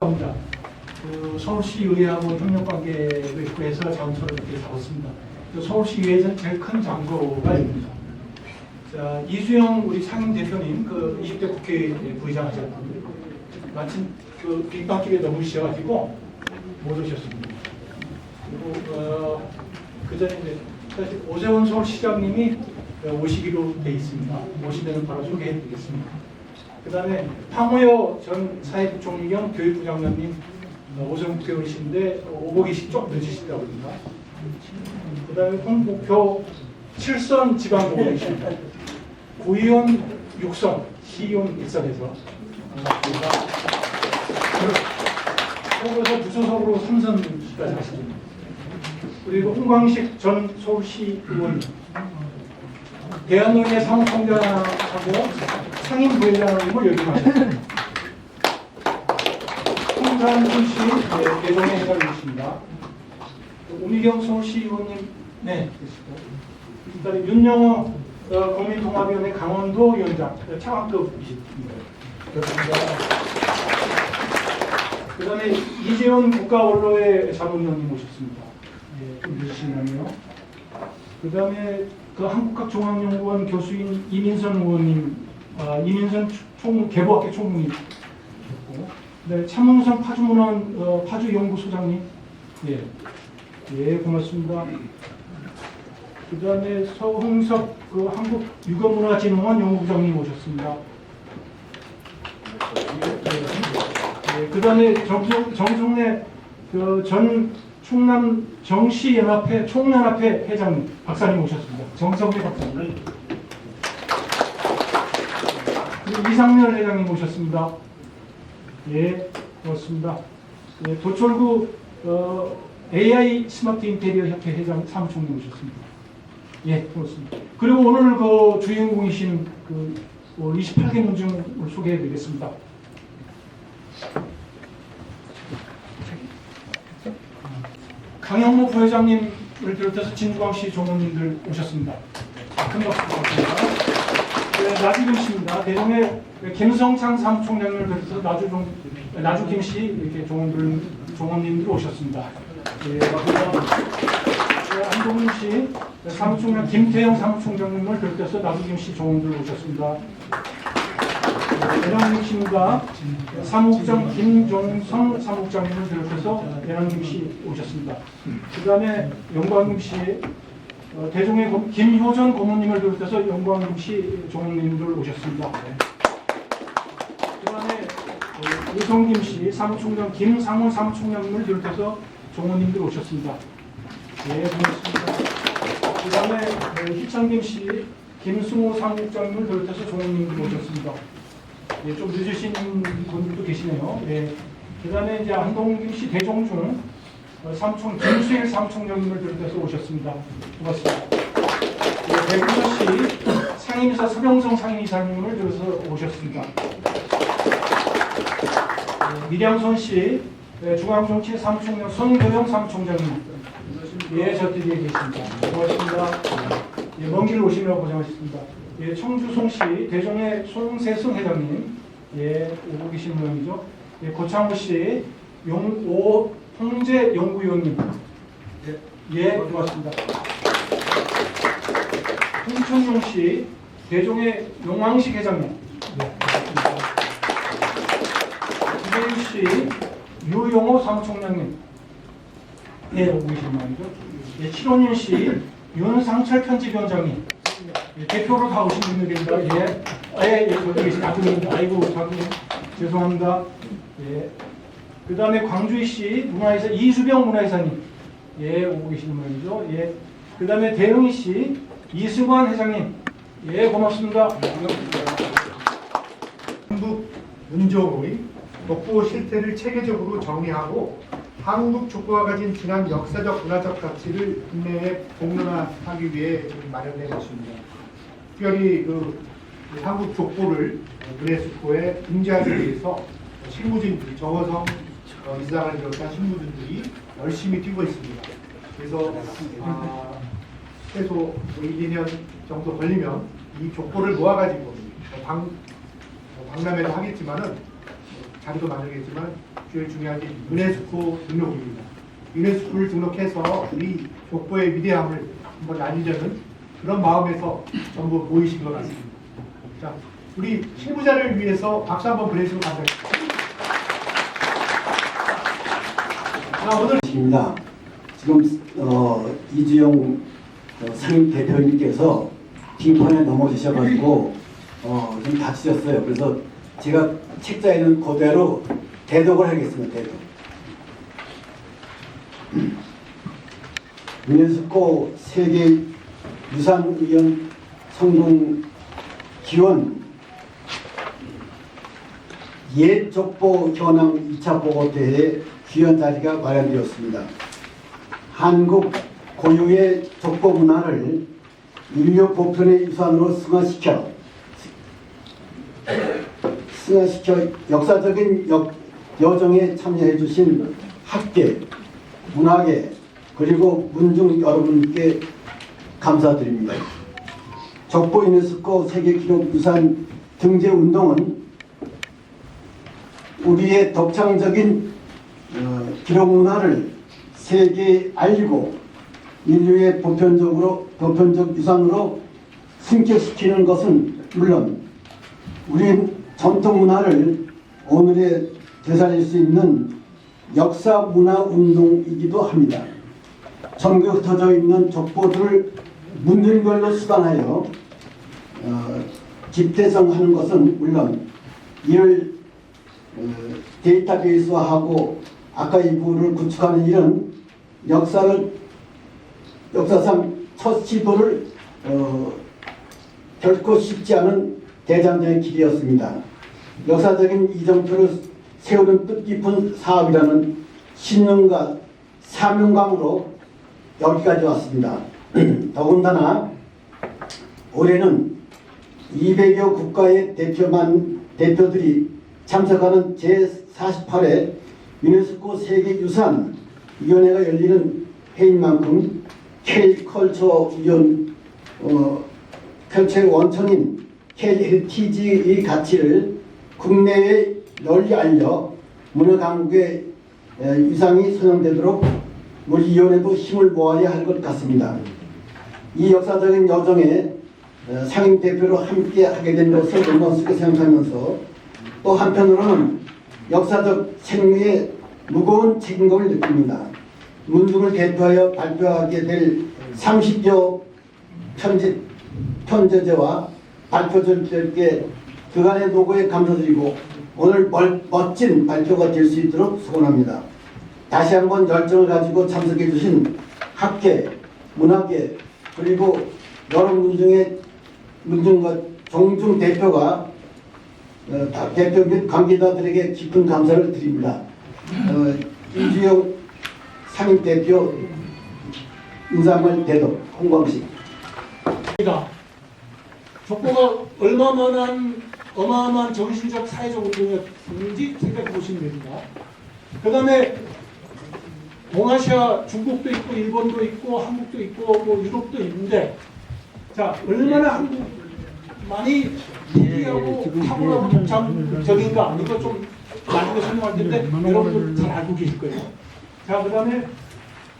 입니다. 서울시의회하고 협력관계를 구해서 장소를 이렇게 잡았습니다. 서울시의회에서는 제일 큰 장소가 있습니다. 자, 이수영 우리 상임 대표님, 20대 국회 부의장 하셨는데 마침 빈방길에 넘으셔가지고 못 오셨습니다. 그리고 그 전에 이제 사실 오세훈 서울시장님이 오시기로 돼 있습니다. 오시면 바로 소개해드리겠습니다. 그 다음에 황우여 전 사회부총리 겸 교육부 장관님 오세훈 국회의원이신데 오보기시 좀 늦으시다고 합니다. 그 다음에 홍목표 7선 지방의원이십니다. 구의원 6선, 시의원 1선에서 반갑습니다. 서울에서 부소속으로 3선까지 하십니다. 그리고 홍광식 전 서울시 의원, 대한노인회 사무총장하고 상임 부회장님을 역임하셨습니다. 홍산순 씨, 대동의 회장님이십니다. 우미경 서울시 의원님, 네, 계시고. 그다음에 윤영호 국민통합위원회 강원도 위원장, 차관급이십니다. 그렇습니다. 그 다음에 이재원 국가원로회 사무위원님 모셨습니다. 예, 좀 늦으시네요. 그 다음에 한국학종합연구원 교수인 이민선 의원님, 이민선 개보학회 총무이셨고, 네, 차문선 파주문헌 파주연구소장님, 예, 고맙습니다. 그 다음에 서흥석 한국유교문화진흥원 연구부장님 오셨습니다. 그 다음에 정성래 전 충남 정시연합회 총연합회 회장님 박사님 오셨습니다. 정성래 박사님. 그리고 이상렬 회장님 오셨습니다. 예, 고맙습니다. 예, 도철구 AI 스마트 인테리어 협회 회장 사무총리 오셨습니다. 예, 고맙습니다. 그리고 오늘 주인공이신 28개 문중을 소개해드리겠습니다. 강영모 부회장님을 비롯해서 진주광시 종원님들 오셨습니다. 큰 박수 부탁드립니다. 네, 나주김 씨입니다. 대종의 김성창 사무총장님을 비롯해서 나주김 씨 이렇게 종원님들 오셨습니다. 네, 한동훈 씨 사무총장 김태형 사무총장님을 비롯해서 나주김 씨 종원들 오셨습니다. 배랑김 씨입니다. 사무국장 김종성 사무국장님을 비롯해서 배랑김 씨 오셨습니다. 그 다음에 영광김 씨, 대종의 김효전 고모님을 비롯해서 영광김 씨 종님들 오셨습니다. 그 다음에 우성김 씨 사무총장 김상훈 사무총장님을 비롯해서 종원님들 오셨습니다. 네, 고맙습니다. 그 다음에 희창김 씨, 김승호 사무국장님을 비롯해서 종원님들 오셨습니다. 예, 좀 늦으신 분들도 계시네요. 예. 그 다음에 이제 한동김 씨 대종중 김수일 사무총장님을 비롯해서 오셨습니다. 고맙습니다. 예, 백우서 씨 상임이사 서병성 상임이사님을 비롯해서 오셨습니다. 예, 밀양선 씨 중앙정치 사무총장 손교영 사무총장님, 예, 저 뒤에 계십니다. 고맙습니다. 예, 먼 길 오시느라 고생하셨습니다. 예, 청주송 씨, 대종의 송세승 회장님, 예, 오고 계신 모양이죠. 예, 고창호 씨, 홍재 연구위원님, 예, 고맙습니다. 홍천용 씨, 대종의 용왕식 회장님, 예, 고맙습니다. 이재유 씨, 유용호 사무총장님, 예, 오고 계신 모양이죠. 예, 칠원윤 씨, 윤상철 편집위원장님, 예, 대표로 다 오신 분들입니다. 예, 거기 계신 아드님, 아이고, 죄송합니다. 예. 그 다음에 광주희 씨, 문화이사, 이수병 문화이사님, 예, 오고 계시는 분이죠. 예. 그 다음에 대흥희 씨, 이승환 회장님, 예, 고맙습니다. 한국 문조의 족보 실태를 체계적으로 정의하고 한국 족보가 가진 지난 역사적 문화적 가치를 국내에 공론화하기 위해 마련된 것입니다. 특별히 한국 족보를 유네스코에 등재하기 위해서 실무진들이 정호성 이사장을 비롯한 실무진들이 열심히 뛰고 있습니다. 그래서 최소 1, 2년 정도 걸리면 이 족보를 모아가지고 박람회도 하겠지만은 자리도 마련했지만 제일 중요한 게 유네스코 등록입니다. 유네스코를 등록해서 우리 족보의 위대함을 한번 알리려는 그런 마음에서 전부 모이신 것 같습니다. 자, 우리 신부자를 위해서 박수 한번 보내주시면 감사하겠습니다. 자, 오늘 입니다. 지금 이주영 상임 대표님께서 빙판에 넘어지셔가지고 좀 다치셨어요. 그래서 제가 책자에 있는 그대로 대독을 하겠습니다. 대독. 유네스코 세계 유산의원 성공 기원 옛 족보 현황 2차 보고대회 귀한 자리가 마련되었습니다. 한국 고유의 족보 문화를 인류 보편의 유산으로 승화시켜 역사적인 여정에 참여해 주신 학계, 문화계, 그리고 문중 여러분께 감사드립니다. 족보 유네스코 세계기록유산 등재 운동은 우리의 독창적인 기록 문화를 세계에 알리고 인류의 보편적 유산으로 승격시키는 것은 물론 우리 전통 문화를 오늘에 되살릴 수 있는 역사 문화 운동이기도 합니다. 전국에 흩어져 있는 족보들을 문중별로 수반하여 집대성하는 것은 물론 이를 데이터베이스화하고 아카이브를 구축하는 일은 역사상 첫 시도를 결코 쉽지 않은 대장정의 길이었습니다. 역사적인 이정표를 세우는 뜻깊은 사업이라는 신념과 사명감으로 여기까지 왔습니다. 더군다나 올해는 200여 국가의 대표들이 참석하는 제48회 유네스코 세계유산위원회가 열리는 회인 만큼 K컬처의 원천인 K헤리티지의 가치를 국내에 널리 알려 문화강국의 위상이 선양되도록 우리 위원회도 힘을 모아야 할 것 같습니다. 이 역사적인 여정에 상임 대표로 함께 하게 된 것을 영광스럽게 생각하면서 또 한편으로는 역사적 생명의 무거운 책임감을 느낍니다. 문중을 대표하여 발표하게 될 30여 편제제와 발표자들께 그간의 노고에 감사드리고 오늘 멋진 발표가 될 수 있도록 소원합니다. 다시 한번 열정을 가지고 참석해 주신 학계, 문화계 그리고 여러 문중과 종중 대표가 대표 및 관계자들에게 깊은 감사를 드립니다. 이주영 상임대표 인사말 대독 홍광식. 족보가 어마어마한 정신적 사회적 운동이었는지 생각해 보시면 됩니다. 그 다음에 동아시아 중국도 있고 일본도 있고 한국도 있고 뭐 유럽도 있는데 자 얼마나 한국만이 특이하고 탁월하고 독창적인가 이거 좀 나중에 설명할 텐데 여러분들 잘 알고 계실 거예요. 자 그 다음에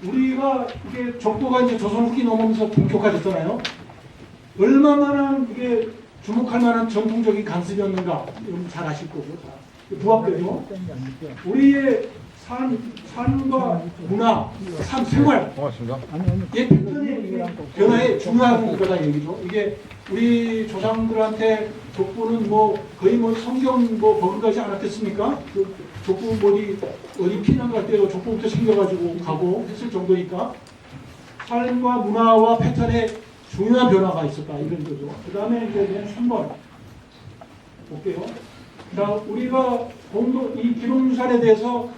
우리가 이게 족보가 이제 조선 후기 넘으면서 본격화됐잖아요. 얼마나 이게 주목할 만한 전통적인 간습이었는가 여러분 잘 아실 거고 부합되죠. 우리의 삶과 문화, 삶 생활 이 패턴의 변화에 중요한 거다 얘기죠. 이게 우리 조상들한테 족보는 뭐 거의 뭐 성경 뭐 버금가지 않았겠습니까? 그 족보 어디 피난 갈 때 족보부터 챙겨가지고 가고 했을 정도니까 삶과 문화와 패턴에 중요한 변화가 있었다 이런 거죠. 그 다음에 이제 3번 볼게요. 자, 우리가 이 기록유산에 대해서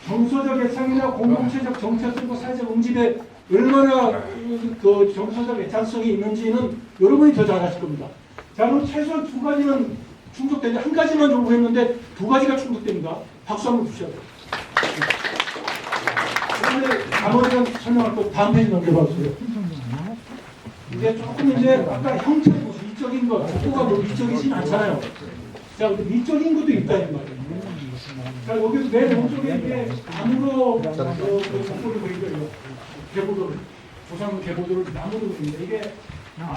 정서적 애착이나 공동체적 정체성과 사회적 응집에 얼마나 그 정서적 애착성이 있는지는 여러분이 더 잘 아실 겁니다. 자, 그럼 최소한 두 가지는 충족되는데 한 가지만 요구했는데 두 가지가 충족됩니다. 박수 한번 주셔야 돼요. 그런데 나머지는 설명할 거 다음 페이지 넘겨봐주세요. 이제 조금 이제 아까 형태 이적인 것, 족보가 뭐 이적이진 않잖아요. 자, 근데 미적인 것도 있다 이 말이에요. 자, 여기 맨 오른쪽에 이게 나무로 족보를 보이고요. 개보도를, 조상 개보도를 나무로 보입니다. 이게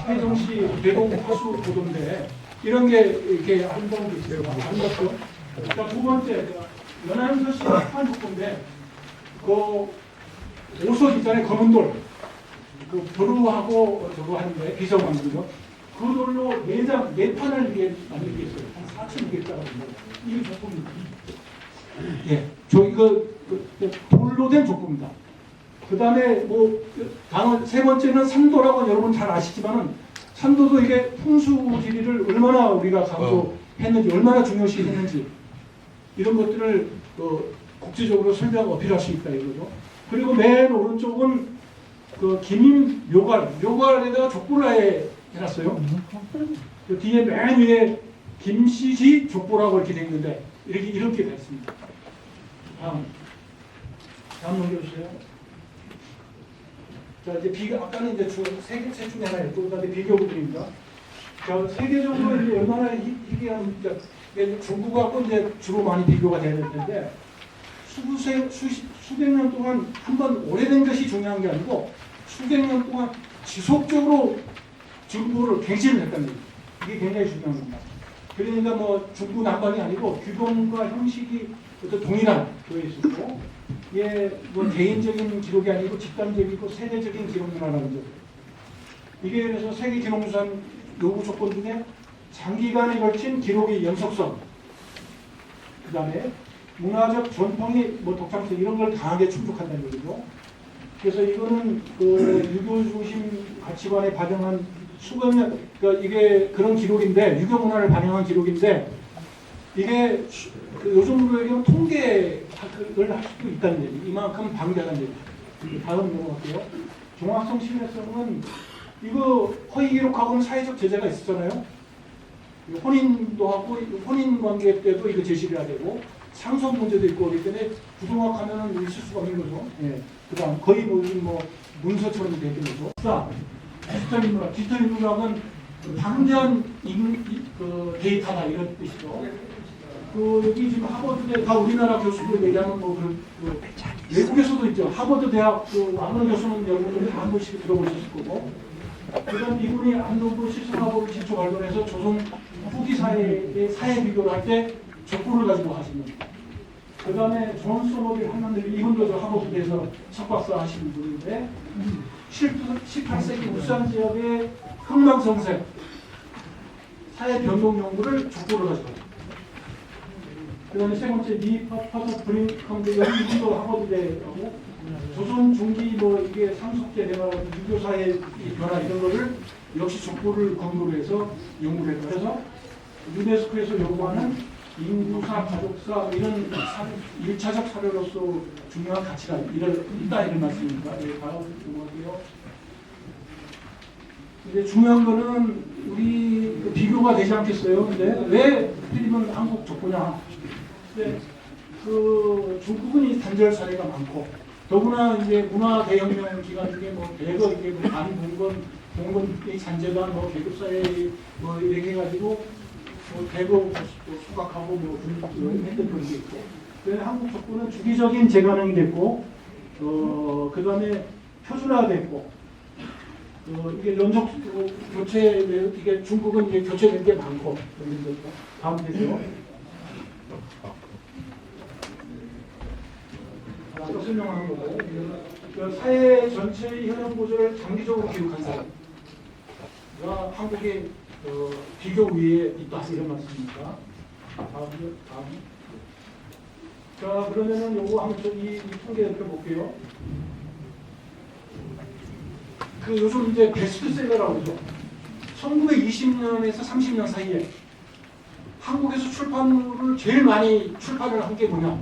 해정시 대동 화수 보도인데 이런 게 이렇게 아름다운 게 있어요. 아름답죠? 자, 두 번째, 연안서 씨 합판 족보인데 그 오석 있잖아요. 검은 돌. 그 도루하고 저거 하는데 비석 만들죠. 그 돌로 네 판을 위해 만들게 했어요. 한 4,200자가 됩니다. 이게 족보입니다. 예, 저 이거 돌로 된 족보입니다. 그 다음에 뭐 다음 세 번째는 산도라고 여러분 잘 아시지만은 산도도 이게 풍수지리를 얼마나 우리가 강조했는지 얼마나 중요시 했는지 이런 것들을 국제적으로 설명하고 어필할 수 있다 이거죠. 그리고 맨 오른쪽은 그 김임 묘괄에다가 족보를 아예 해놨어요. 그 뒤에 맨 위에 김씨지 족보라고 이렇게 돼 있는데 이렇게 돼 있습니다. 다음 넘겨주세요. 자, 이제 아까는 이제 세 중에 하나였고, 그다음에 비교부들입니다. 자, 세계적으로 이제 얼마나 희귀한, 중국하고 이제 주로 많이 비교가 되는 텐데, 수백 년 동안 한번 오래된 것이 중요한 게 아니고, 수백 년 동안 지속적으로 중국을 갱신을 했다는 거예요. 이게 굉장히 중요한 겁니다. 그러니까 뭐 중국 남방이 아니고 규범과 형식이 어떤 동일한 그에 있었고, 이게 뭐 개인적인 기록이 아니고 집단적이고 세대적인 기록 문화라는 거죠. 이게 그래서 세계 기록유산 요구 조건 중에 장기간에 걸친 기록의 연속성, 그 다음에 문화적 전통이 뭐 독창성 이런 걸 강하게 충족한다는 얘기죠. 그래서 이거는 그 유교 중심 가치관에 반영한 수백년, 그러니까 이게 그런 기록인데 유교 문화를 반영한 기록인데 이게 그 요즘으로 얘기하면 통계를 할 수도 있다는 얘기. 이만큼 방대하다는 얘기. 다음 넘어갈게요. 종합성 신뢰성은 이거 허위 기록하고는 사회적 제재가 있었잖아요. 혼인도 하고 혼인 관계 때도 이거 제시를 해야 되고 상속 문제도 있고 그렇기 때문에 부정확하면은 있을 수가 없는 거죠. 예. 그다음 거의 뭐 문서처럼 되어 있는 거죠. 자, 디지털 인문학. 디지털 인문학은 방대한 그 데이터다 이런 뜻이죠. 그 여기 지금 하버드대 다 우리나라 교수들 얘기하는 그 외국에서도 있죠. 하버드 대학 그 안노 교수는 여러분들 한 번씩 들어보셨을 거고. 그다음 이분이 안노부 실성화법을 기초 발견해서 조선 후기 사회의 사회 비교를 할 때 족보를 가지고 하십니다. 그다음에 존 소머빌 한남들 이분도 저 하버드대에서 석박사 하시는 분인데 18세기 울산 지역의 흥망성쇠 사회 변동 연구를 족보를 가지고 합니다. 그 다음에 세 번째 니퍼터 브링컴드 여기 이분도 하버드대하고 조선 중기 뭐 이게 상속제 대화 유교사의 변화 이런 거를 역시 족보를 근거로 해서 연구를 했고 그래서 유네스코에서 요구하는 인구사, 가족사 이런 1차적 사료로서 중요한 가치가 있다 이런 말씀입니다. 네, 다음 넘어갈게요. 이제 중요한 거는 우리 비교가 되지 않겠어요. 근데 왜 하필이면 한국 족보냐? 근데 그 중국은 이 단절 사례가 많고 더구나 이제 문화 대혁명 기간 중에 뭐 대거 이게 뭐 봉건의 잔재단 뭐 계급사회 뭐 이렇게 해가지고 뭐 대거 수각하고 뭐 했던 그런 게 있고. 그래서 한국 족보는 주기적인 재가능이 됐고 그 다음에 표준화됐고. 이게 연속 교체 이게 중국은 이게 교체된 게 많고 다음 되죠. 아까 설명한 거고 그 사회 전체의 현황 구조를 장기적으로 기록한 사람가 한국의 비교 위에 있다 이런 말씀입니다. 다음. 자 그러면은 요거 한번 이 통계 살펴볼게요. 그 요즘 이제 베스트셀러라고 그러죠. 1920년에서 30년 사이에 한국에서 출판물을 제일 많이 출판을 한 게 뭐냐?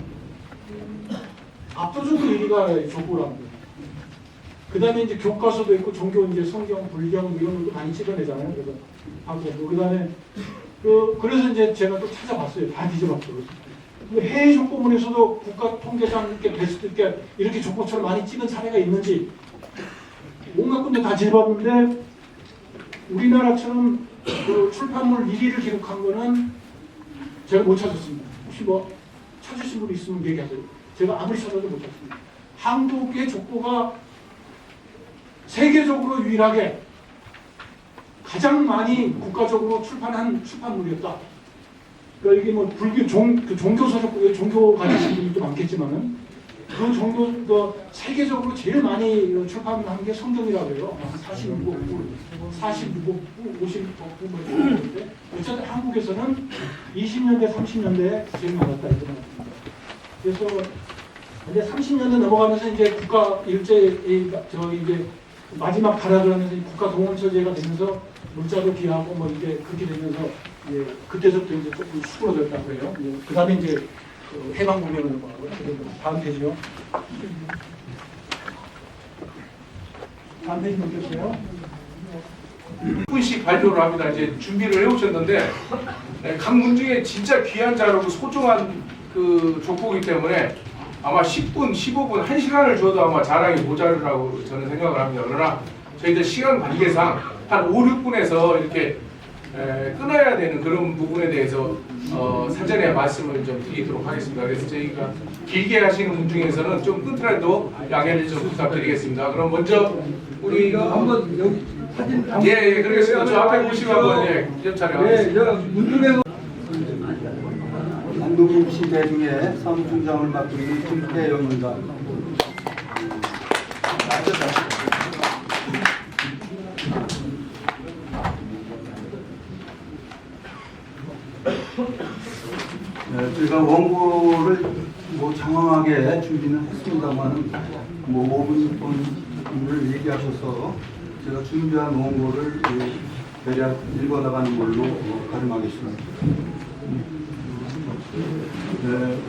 압도적으로 1위가 족보라는 거예요. 그 다음에 이제 교과서도 있고 종교 이제 성경, 불경 이런 것도 많이 찍어내잖아요. 그래서 하고 그 다음에 그래서 이제 제가 또 찾아봤어요. 다 뒤져봤어요. 해외 족보문에서도 국가통계상 이렇게 베스트 이렇게 족보처럼 많이 찍은 사례가 있는지. 온갖 군데 다 뒤져봤는데 우리나라처럼 그 출판물 1위를 기록한 거는 제가 못 찾았습니다. 혹시 뭐 찾으신 분이 있으면 얘기하세요. 제가 아무리 찾아도 못 찾습니다. 한국의 족보가 세계적으로 유일하게 가장 많이 국가적으로 출판한 출판물이었다. 그러니까 이게 뭐 불교 종교서 족보, 종교 가지신 분들도 많겠지만은 그 정도 세계적으로 제일 많이 출판한 게 성경이라고 해요. 한 46억, 46억, 50억 뭐 이렇게. 어쨌든 한국에서는 20년대, 30년대에 제일 많았다 이렇게 말합니다. 그래서 근데 30년대 넘어가면서 이제 국가 일제 저희 이제 마지막 발악을 하면서 국가 동원처제가 되면서 물자도 귀하고 뭐 이제 그렇게 되면서 이제 그때서부터 이제 조금 수그러졌다고 해요. 그 다음에 이제 해방국면으로 넘어가고요. 다음 페이지요. 다음 페이지 넘겨주세요. 10분씩 발표를 합니다. 이제 준비를 해오셨는데 각 문중에 진짜 귀한 자료고 소중한 그 족보기 때문에 아마 10분, 15분, 1시간을 줘도 아마 자랑이 모자르라고 저는 생각을 합니다. 그러나 저희들 시간 관계상 한 5, 6분에서 이렇게 끊어야 되는 그런 부분에 대해서 사전에 말씀을 좀 드리도록 하겠습니다. 그래서 저희가 길게 하시는 분 중에서는 좀 끊더라도 양해를 좀 부탁드리겠습니다. 그럼 먼저 우리 한번 여기 사진 예, 그러겠습니다. 저 앞에 보시면 한번 기념 촬영하겠습니다. 문중에서 안동김 씨 대중의 사무총장을 맡고 있는 김태영입니다. 제가 원고를 뭐 장황하게 준비는 했습니다만 뭐 5분을 얘기하셔서 제가 준비한 원고를 대략 읽어나가는 걸로 가름하겠습니다.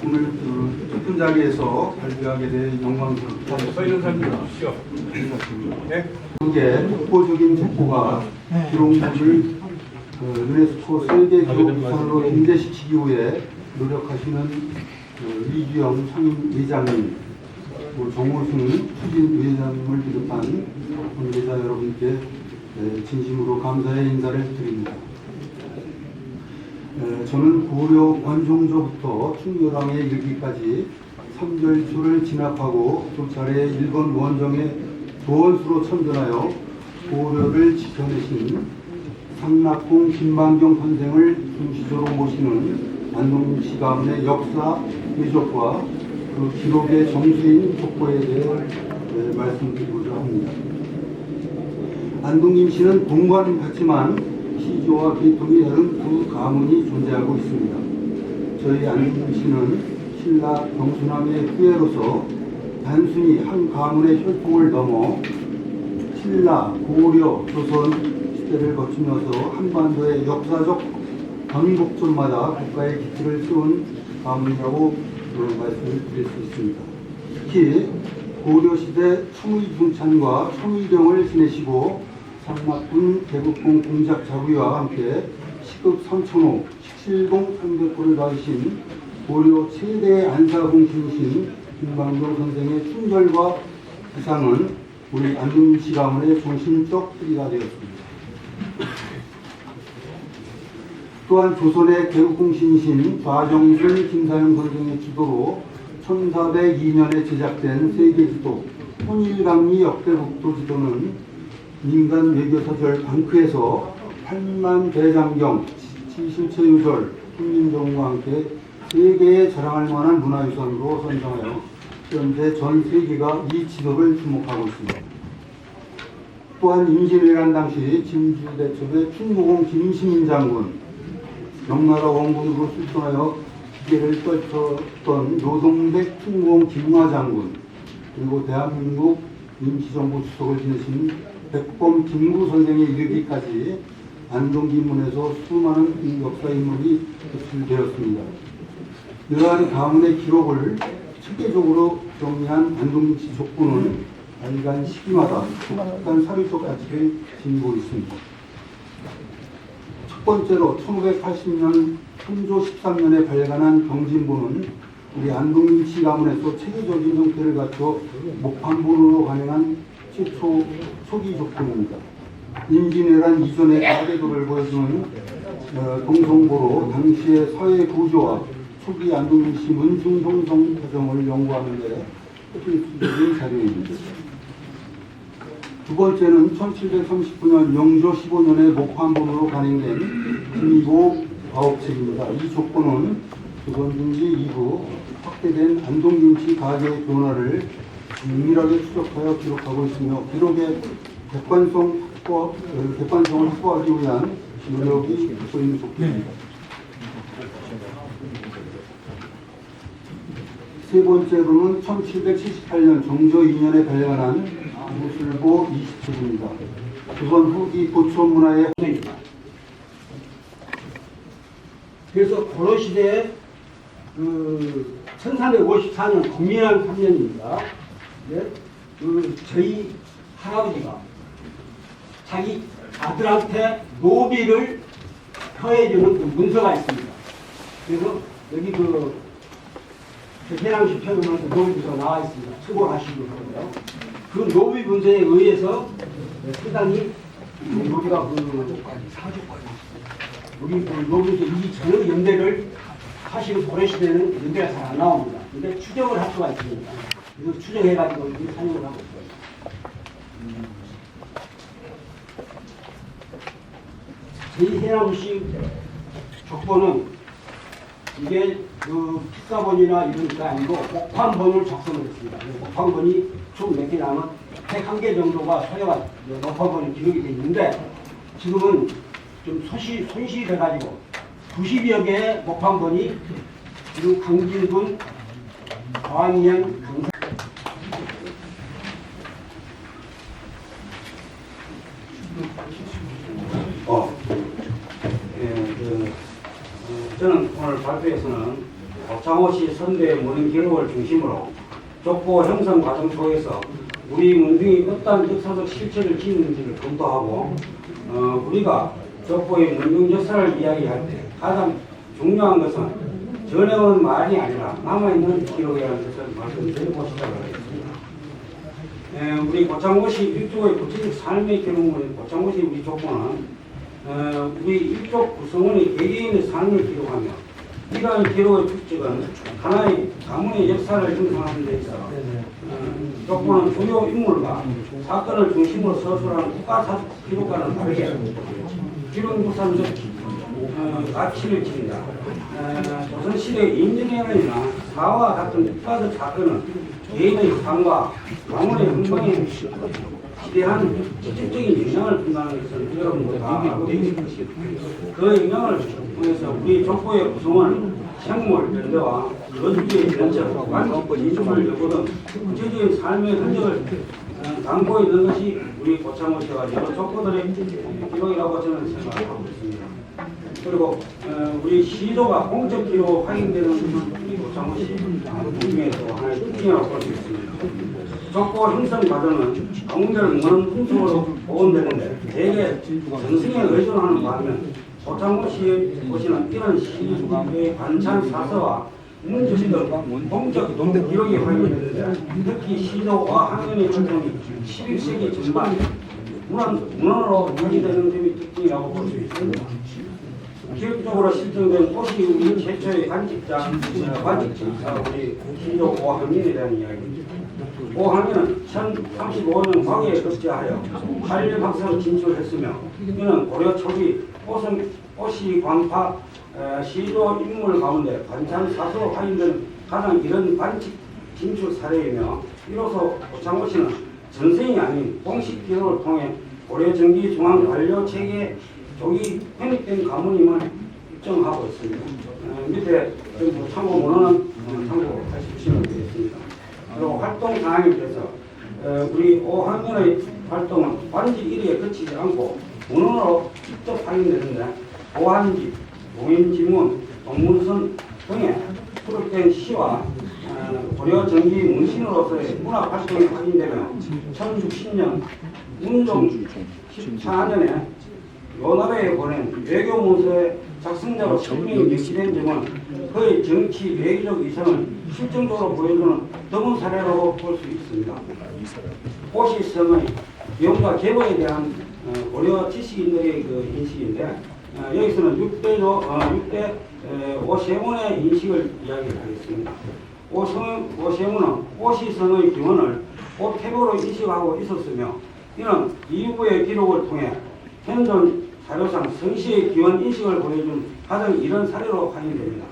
오늘 첫 자리에서 발표하게 된 영광스럽습니다. 한국의 독보적인 족보가 기록물을 유네스코 세계 기록유산으로 인대시키기 위해 노력하시는 이주영 상임위장님, 정호승 추진위원장님을 비롯한 관계자 여러분께 진심으로 감사의 인사를 드립니다. 저는 고려 원종조부터 충렬왕에 이르기까지 삼절초를 진압하고 두 차례 일본 원정의 조원수로 참전하여 고려를 지켜내신 상락공 김만경 선생을 중시조로 모시는 안동시 가문의 역사 외적과 그 기록의 정수인 족보에 대해 말씀드리고자 합니다. 안동김 씨는 동관은 같지만 시조와 계통이 다른 두 가문이 존재하고 있습니다. 저희 안동김 씨는 신라 경순왕의 후예로서 단순히 한 가문의 혈통을 넘어 신라, 고려, 조선 시대를 거치면서 한반도의 역사적 변곡점마다 국가의 기틀을 세운 가문이라고 말씀을 드릴 수 있습니다. 특히 고려시대 청의중찬과 청의령을 지내시고 상막군 개국공 공작 자구와 함께 시급 3,000호, 식실공 300호를 받으신 고려 최대 안사공신이신 김방동 선생의 충절과 기상은 우리 안동시 가문의 정신적 뿌리가 되었습니다. 또한 조선의 개국공신이신 좌정순 김사영 선생의 지도로 1402년에 제작된 세계지도 통일강리 역대국도 지도는 민간 외교사절 방크에서 8만 대장경, 치신체유절, 훈민정음과 함께 세계에 자랑할 만한 문화유산으로 선정하여 현재 전 세계가 이 지도를 주목하고 있습니다. 또한 임진왜란 당시 진주대첩의 충무공 김시민 장군, 명나라 원군으로 출전하여 기계를 떨쳤던 노동백 충무공 김화 장군, 그리고 대한민국 임시정부 주석을 지내신 백범 김구 선생에 이르기까지 안동김문에서 수많은 역사 인물이 배출되었습니다. 이러한 가문의 기록을 체계적으로 정리한 안동김씨 족보는 발간 시기마다 독특한 사회적 가치를 지니고 있습니다. 첫 번째로 1580년 선조 13년에 발간한 경진본은 우리 안동김씨 가문에서 체계적인 형태를 갖춰 목판본으로 관행한 최초 초기 족보입니다. 임진왜란 이전의 가계도를 보여주는 동성보로 당시의 사회 구조와 후기 안동김씨 문중 형성 과정을 연구하는 데 흡입된 자료입니다. 두 번째는 1739년 영조 15년에 목환본으로 간행된 김이고 가업책입니다. 이 족보는 조선중기 이후 확대된 안동김씨 가계의 변화를 은밀하게 추적하여 기록하고 있으며 기록의 객관성을 확보하기 위한 노력이 있고 있는 족보입니다. 세 번째로는 1778년 정조 2년에 발간한 무술보 27입니다. 조선 후기 고초 문화의 그래서 고려 시대에 그 1354년 국민왕 3년입니다. 네? 저희 할아버지가 자기 아들한테 노비를 표해주는 그 문서가 있습니다. 그래서 여기 해랑시 표현하면서 노비 문서가 나와 있습니다. 수고하시고 그러고요. 그 노비 문서에 의해서 상당히 우리가 우리 노비에서 이 전의 연대를 사실은 고려시대는 연대가 잘 안 나옵니다. 근데 추정을 할 수가 있습니다. 그래서 추정해가지고 이렇게 사용을 하고 있어요. 저희 해남시 족보는 이게 피사본이나 이런 게 아니고 목판본을 작성을 했습니다. 목판본이 총 몇 개 남은 101개 정도가 소요가 목판본에 기록이 되어 있는데 지금은 좀 손실이 돼가지고 90여 개의 목판본이 지금 강진군, 광양, 강산 저는 오늘 발표에서는 장호시 선대 문헌 기록을 중심으로 족보 형성 과정 속에서 우리 문중이 어떠한 역사적 실체를 지니는지를 검토하고 우리가 족보의 문중 역사를 이야기할 때 가장 중요한 것은 전해온 말이 아니라 남아있는 기록이라는 것을 말씀드리고 시작을 하겠습니다. 우리 고창고시 일족의 구체적 삶의 기록물 고창고시 우리 족보는 우리 일족 구성원의 개개인의 삶을 기록하며 이러한 기록의 축적은 하나의 가문의 역사를 형성하는 데 있어 족보는 주요 인물과 사건을 중심으로 서술하는 국가사적 기록과는 다르게 기록무산적 가치를 지닌다. 조선시대 임진왜란이나 사와 같은 국가적 사건은 개인의 삶과 가문의 흥망에 기대한 직접적인 영향을 준다는 것은 여러분도 다 알고 계십니다. 그 영향을 통해서 우리 족보의 구성원, 생물, 연대와 거주지의 면적, 관습, 인수를 여부등 구체적인 삶의 흔적을 담고 있는 것이 우리 고창호시와 여러 족보들의 기록이라고 저는 생각하고 있습니다. 그리고 우리 시도가 공적 기록 확인되는 우리 고창호시 중에서 하나의 특징이라고 볼 수 있습니다. 족보 형성 과정은 강문별 문헌 분석으로 보존되는데 대개 전승에 의존하는 반면 고창호시에 보시는 이런 시의 반찬 사서와 문조시 등 공적 기록이 확인되는데 특히 시도와 학년의 활동이 11세기 전반 문헌으로 확인되는 점이 특징이라고 볼 수 있습니다. 기록적으로 실정된 꽃이 우리 최초의 관직자, 우리 시도 5학년에 대한 이야기입니다. 5학년은 1035년 과거에 급제하여 한일 박사로 진출했으며 이는 고려 초기 꽃이 광파 시조 인물 가운데 반찬 사서로 확인되는 가장 이른 관직 진출 사례이며 이로써 고창호시는 전생이 아닌 공식 기록을 통해 고려 정기 중앙 관료 체계 조기 편입된 가문임을 입증하고 있습니다. 밑에 참고 문헌은 참고하시면 되겠습니다. 그리고 활동 상황에 대해서 우리 5학년의 활동은 반지 1위에 그치지 않고 문헌으로 직접 확인되는데 보안지, 공인지문, 동문선 등의 수록된 시와 고려 정기 문신으로서의 문학 활동이 확인되며 1060년 문종 14년에 요나라에 보낸 외교 문서의 작성자로 설명이 명시된 점은 그의 정치 외교적 이상을 실증적으로 보여주는 드문 사례라고 볼 수 있습니다. 호시성의 영과 계보에 대한 고려 지식인들의 그 인식인데 여기서는 6대 5세문의 인식을 이야기하겠습니다. 5세문은 오시성의 기원을 오태보로 인식하고 있었으며 이는 이후의 기록을 통해 현존 사료상 성씨의 기원 인식을 보여준 가장 이런 사례로 확인됩니다.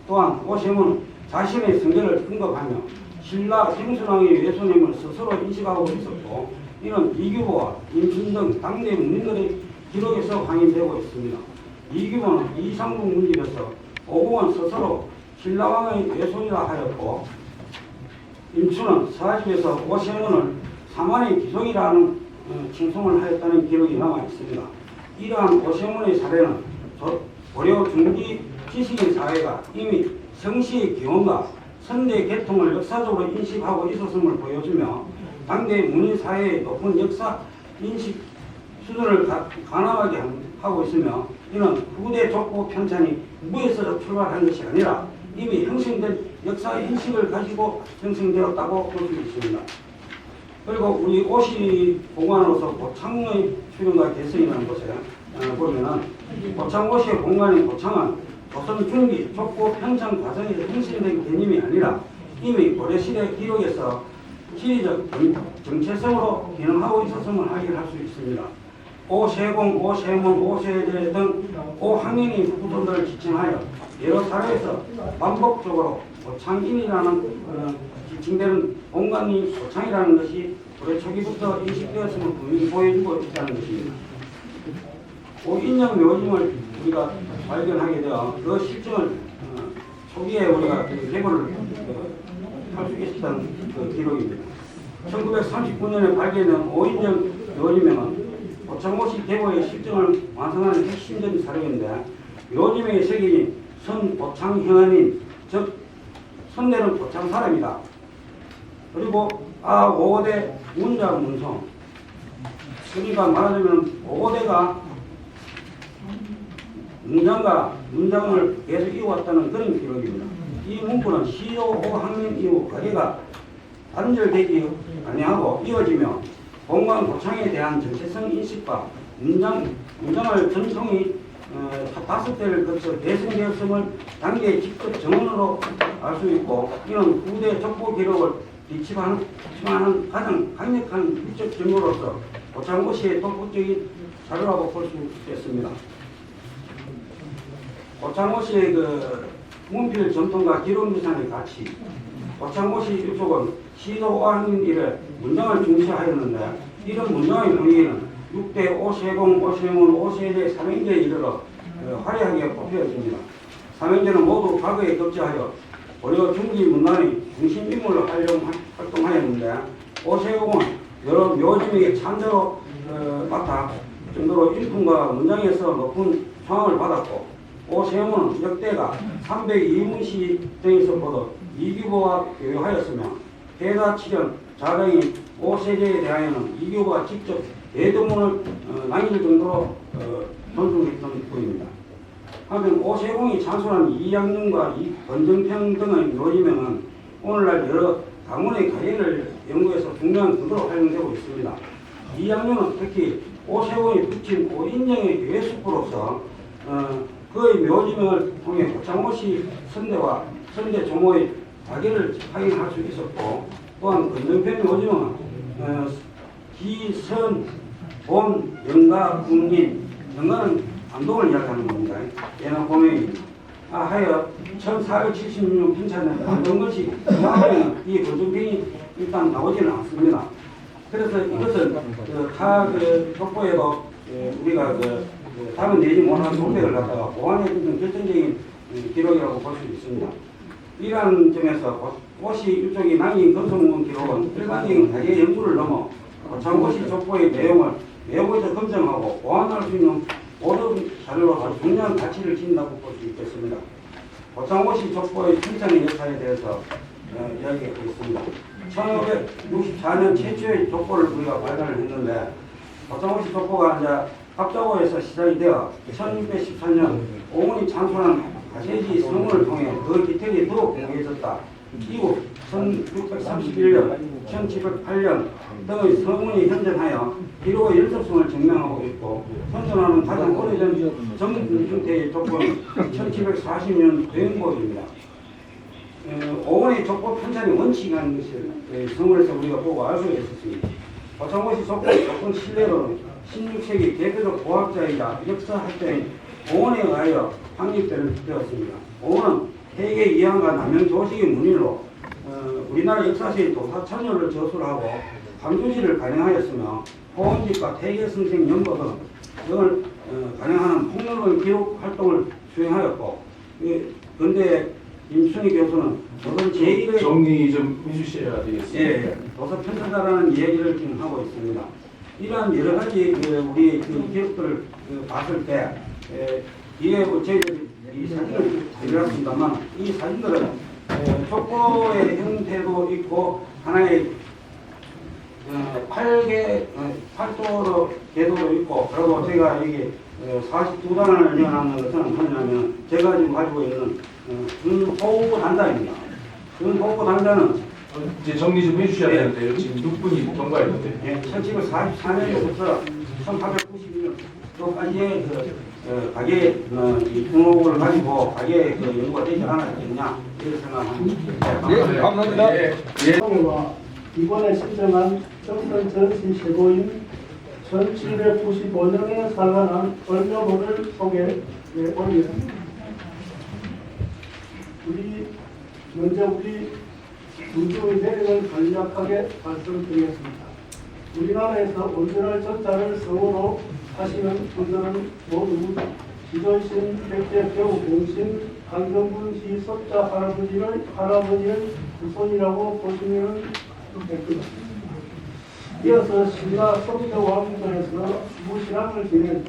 또한 오세문은 자신의 성계를 언급하며 신라 김순왕의 외손임을 스스로 인식하고 있었고 이는 이규보와 임신 등 당대 문인들의 기록에서 확인되고 있습니다. 이규보는 이상국 문집에서 오공은 스스로 신라왕의 외손이라 하였고 임춘은 서하집에서 오세문을 사만의 기송이라는 칭송을 하였다는 기록이 남아 있습니다. 이러한 오세문의 사례는 고려 중기 지식인 사회가 이미 성씨의 기원과 선대 계통을 역사적으로 인식하고 있었음을 보여주며 당대 문인 사회의 높은 역사 인식 수준을 가늠하게 하고 있으며 이는 후대 족보 편찬이 무에서 출발한 것이 아니라 이미 형성된 역사 인식을 가지고 형성되었다고 볼 수 있습니다. 그리고 우리 오시 공간으로서 고창의 출현과 개성이라는 곳에 보면은 고창오시의 공간인 고창은 조선 중기 족보 편찬 과정에서 형성된 개념이 아니라 이미 고려시대 기록에서 지리적 정체성으로 기능하고 있었음을 확인할 수 있습니다. 오세공, 오세문, 오세제 등 오학년이 후손들을 지칭하여 여러 사례에서 반복적으로 고창인이라는 지칭되는 공간이 고창이라는 것이 고려 초기부터 인식되었음을 분명히 보여주고 있다는 것입니다. 오인영 묘짐을 우리가 발견하게 되어 그 실증을 초기에 우리가 개보를 할 수 있었던 그 기록입니다. 1939년에 발견된 오인영 묘지명은 고창오시 개보의 실증을 완성하는 핵심적인 사례인데 묘지명에 새겨진 선고창현인 즉 선대는 고창 사람이다. 그리고 오고대 문자 문성 그러니까 말하자면 오고대가 문장을 계속 이어왔다는 그런 기록입니다. 이 문구는 시조 5학년 이후 가게가 단절되지 아니하고 이어지며 공간 고창에 대한 정체성 인식과 문장을 전통이 5대를 거쳐 계승되었음을 단계의 직접 정언으로 알 수 있고 이는 후대 족보 기록을 비치하는 가장 강력한 위적 증거로서 고창고시의 독보적인 자료라고 볼 수 있겠습니다. 고창고시의 그 문필 전통과 기록유산의 가치 고창고시 일족은 시조 5학년 이래 문장을 중시하였는데 이런 문장의 의미는 6대 5세공, 5세문, 5세제, 3행제에 이르러 화려하게 뽑혀집니다. 3행제는 모두 과거에 급제하여 고려 중기 문단의 중심 인물로 활동하였는데 5세공은 여러 묘지명의 찬자로 맡아 정도로 일품과 문장에서 높은 평을 받았고 5세문은 역대가 302문시 등에서 보도 이규보와 교류하였으며 대다 7년 자당인 5세제에 대하여는 이규보가 직접 대도문을 남길 정도로 존중했던 부입니다. 한편 5세공이 찬송한 이양릉과 권정평 등의 묘지명은 오늘날 여러 가문의 가예를 연구해서 중요한 근거로 활용되고 있습니다. 이양릉은 특히 5세공이 붙인 오인정의 외숙부로서 그의 묘지명을 통해 고창오시 선대와 선대 조모의 가계를 확인할 수 있었고 또한 권정평 묘지명은 기선, 본, 영가, 국민, 영가는 안동을 이야기하는 겁니다. 얘는 고명입니다. 하여 1476년 편찬된 안동것이 정확하게는 이 권정평이 일단 나오지는 않습니다. 그래서 이것은 타 족보에도 우리가 답은 내지 못한 동백을 갖다가 보완해주는 결정적인 기록이라고 볼 수 있습니다. 이러한 점에서 오시 일종의 남긴 건성문 기록은 일반적인 가계 연구를 넘어 고창오시 족보의 내용을 외부에서 검증하고 보완할 수 있는 모든 자료로 아주 중요한 가치를 지닌다고 볼 수 있겠습니다. 고창오시 족보의 편찬의 역사에 대해서 이야기하겠습니다. 1564년 최초의 족보를 우리가 발간을 했는데 고창오시 족보가 이제 합자고에서 시작이 되어 1614년 오문이 창설한 가세지 성문을 통해 그 기택이 더욱 공개해졌다. 이후 1631년, 1708년 등의 서문이 현존하여 기록의 연속성을 증명하고 있고 현존하는 가장 오래전 정문 형태의 족보는 1740년 도형법입니다. 오원의 족보 편찬이 원칙이라는 것을 서문에서 우리가 보고 알 수가 있었습니다. 오창호시 족보 조건 신뢰로는 16세기 대표적 고학자이자 역사학자인 오원에 의하여 확립되었습니다. 오원은 세계 이항과 남영 조식의 문일로 우리나라 역사시의 도사 참여를 저술하고 방주지를 발행하였으며 호원집과 태계선생 연보 등을 발행하는 폭로론 기록 활동을 수행하였고 그런데 임순희 교수는 도서 제1의 정리 좀 해주셔야 되겠습니다. 예, 도서 편찬자라는 이야기를 지금 하고 있습니다. 이러한 여러 가지 우리 기록들을 봤을 때 뒤에 저희들이 이 사진을 드렸습니다만 이 사진들은 족보의 형태도 있고 하나의 8도로 궤도도 있고 그리고 제가 여기 42단을 연하는 것은 뭐냐면 제가 지금 가지고 있는 준호구 단자입니다. 준호구 단자는 이제 정리 좀 해주셔야 되는데요. 지금 6분이 경과했는데. 1744년부터 1892년도까지의 가계 이 등록을 가지고 가계 연구가 되지 않았겠냐 이렇게 생각합니다. 네, 감사합니다. 예. 와 이번에 신청한 정선 전시 최고인 1795년에 산란한 얼려물을 소개해 올리겠습니다. 먼저 우리 문주의 내용을 간략하게 말씀드리겠습니다. 우리나라에서 온전할 전자를 성으로 하시는 분들은 모두 지존신, 백제 배우 공신, 강정군 시섭자 할아버지의 후손이라고 보시면 됩니다. 이어서 신라 성묘왕국에서 무신앙을 지낸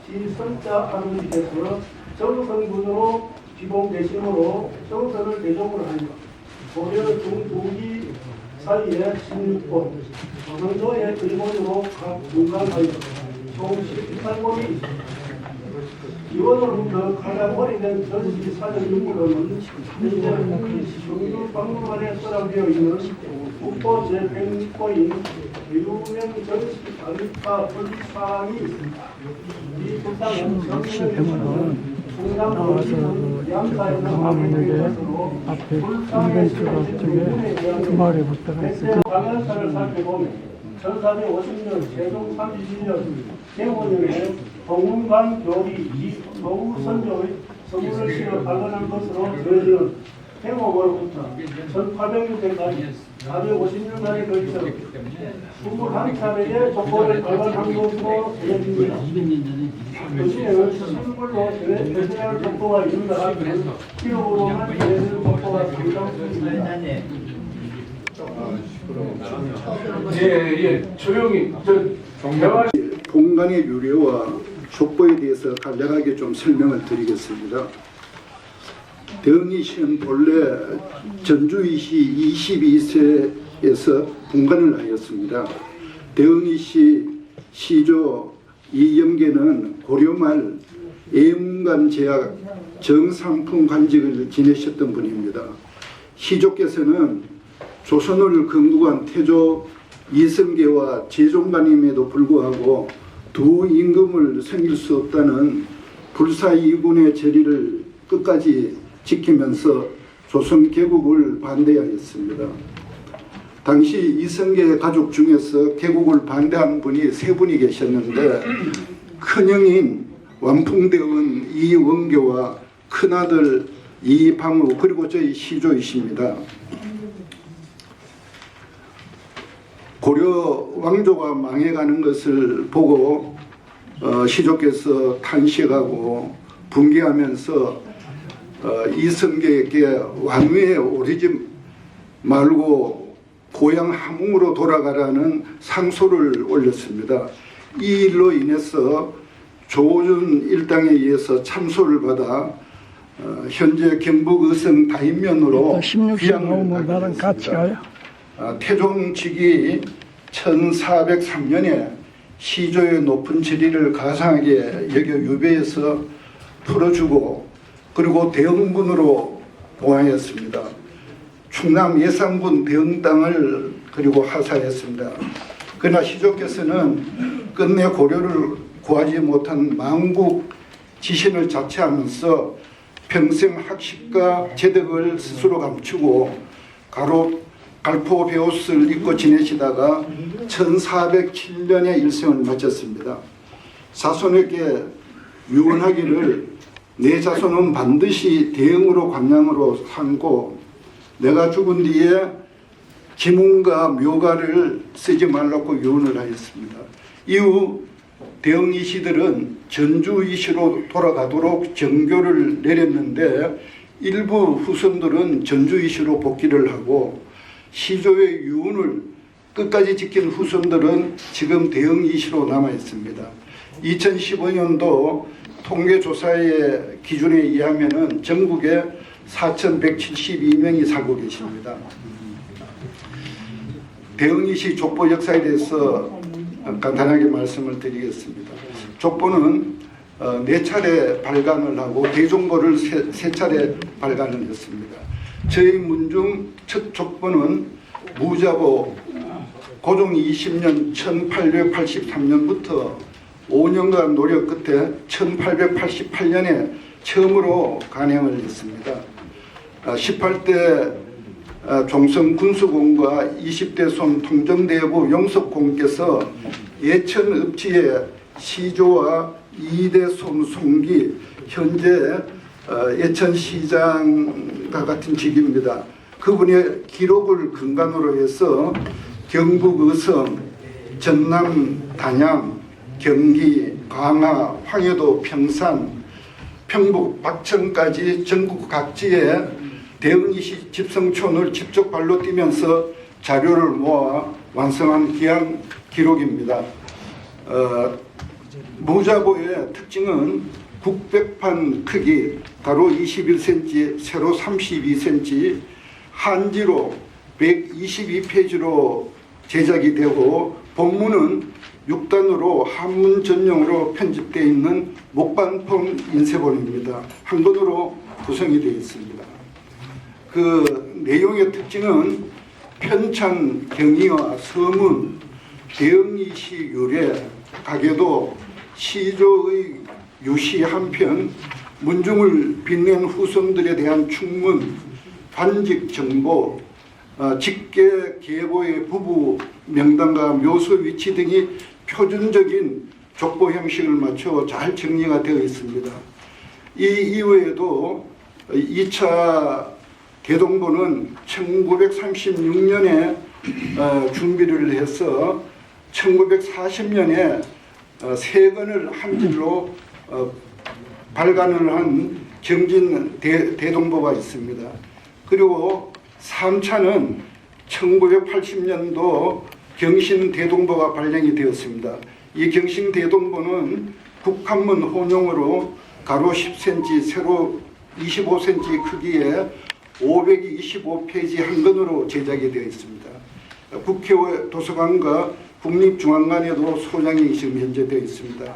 지섭자 할아버지께서 정성군으로 기봉되심으로 정선을 대종을 하여 고려 중후기 사이에 16번 조선조의 일본으로 각 분간하여 총 18권이 있습니다. 이원으로부터 가장 오래된 전시 사전 유물로는 현재 국립박물관에 서랍되어 있는 국보 제106호인 유명 전시 발파 불상이 있습니다. 이 불상은 정면에서는 중간 도시는 양사에서 마무리된 것으로 불상의 실제 주말에 붙다가 있어요. 강연사를 살펴보면 1450년 세종 31년 개원년에 동문관 교리 이도우 선조의 선물을 실어 발간한 것으로 전해지는 행옥으로부터 1806년까지 450년간에 걸쳐 21차례의 족보를 발간한 것으로 전해집니다. 그중에는 실물로 전해질 족보가 있는가 기록으로만 전해질 족보가 상당수입니다. 예, 조용히 대화. 본관의 유래와 족보에 대해서 간략하게 좀 설명을 드리겠습니다. 대흥이시는 본래 전주이시 22세에서 본관을 하였습니다. 대흥이시 시조 이영계는 고려말 예문관 제약 정상품 관직을 지내셨던 분입니다. 시조께서는 조선을 건국한 태조 이성계와 제종관임에도 불구하고 두 임금을 섬길 수 없다는 불사이군의 저리를 끝까지 지키면서 조선 개국을 반대하였습니다. 당시 이성계 가족 중에서 개국을 반대한 분이 세 분이 계셨는데 큰형인 완풍대원 이원교와 큰아들 이방우 그리고 저희 시조이십니다. 고려 왕조가 망해가는 것을 보고 시조께서 탄식하고 분개하면서 이성계에게 왕위에 오르지 말고 고향 함흥으로 돌아가라는 상소를 올렸습니다. 이 일로 인해서 조준 일당에 의해서 참소를 받아 현재 경북 의성 다인면으로 16세 나오면 나랑 같이 가요. 태종직이 1403년에 시조의 높은 지리를 가상하게 여겨 유배해서 풀어주고 그리고 대흥군으로 보하였습니다. 충남 예산군 대흥 땅을 그리고 하사했습니다. 그러나 시조께서는 끝내 고려를 구하지 못한 망국 지신을 자처하면서 평생 학식과 재덕을 스스로 감추고 갈포 베옷을 입고 지내시다가 1407년에 일생을 마쳤습니다. 자손에게 유언하기를 내 자손은 반드시 대흥으로 관양으로 삼고 내가 죽은 뒤에 기문과 묘가를 쓰지 말라고 유언을 하였습니다. 이후 대흥 이시들은 전주 이시로 돌아가도록 정교를 내렸는데 일부 후손들은 전주 이시로 복귀를 하고 시조의 유언을 끝까지 지킨 후손들은 지금 대흥 이시로 남아 있습니다. 2015년도 통계조사의 기준에 의하면 전국에 4,172명이 살고 계십니다. 대흥이시 족보 역사에 대해서 간단하게 말씀을 드리겠습니다. 족보는 4차례 발간을 하고 대종보를 3차례 발간을 했습니다. 저희 문중 첫 족보는 무자보 고종 20년 1883년부터 5년간 노력 끝에 1888년에 처음으로 간행을 했습니다. 18대 종성 군수공과 20대 손 통정대부 용석공께서 예천읍지의 시조와 2대 손 송기 현재 예천시장과 같은 직입니다. 그분의 기록을 근간으로 해서 경북 의성, 전남 단양, 경기, 광화, 황해도, 평산, 평북, 박천까지 전국 각지에 대흥이시 집성촌을 직접 발로 뛰면서 자료를 모아 완성한 귀한 기록입니다. 무자보의 특징은 국백판 크기 가로 21cm, 세로 32cm, 한지로 122페이지로 제작이 되고 본문은 6단으로 한문 전용으로 편집되어 있는 목반품 인쇄본입니다. 한 권으로 구성이 되어 있습니다. 그 내용의 특징은 편찬, 경의와 서문, 대흥이시 유래, 가계도, 시조의 유시 한편, 문중을 빛낸 후손들에 대한 충문, 관직 정보, 직계 계보의 부부 명단과 묘소 위치 등이 표준적인 족보 형식을 맞춰 잘 정리가 되어 있습니다. 이 이외에도 2차 대동보는 1936년에 준비를 해서 1940년에 3권을 한 질로 발간을 한 경진 대동보가 있습니다. 그리고 3차는 1980년도 경신 대동보가 발행이 되었습니다. 이 경신 대동보는 국한문 혼용으로 가로 10cm, 세로 25cm 크기에 525페이지 한 권으로 제작이 되어 있습니다. 국회 도서관과 국립중앙관에도 소장이 지금 현재 되어 있습니다.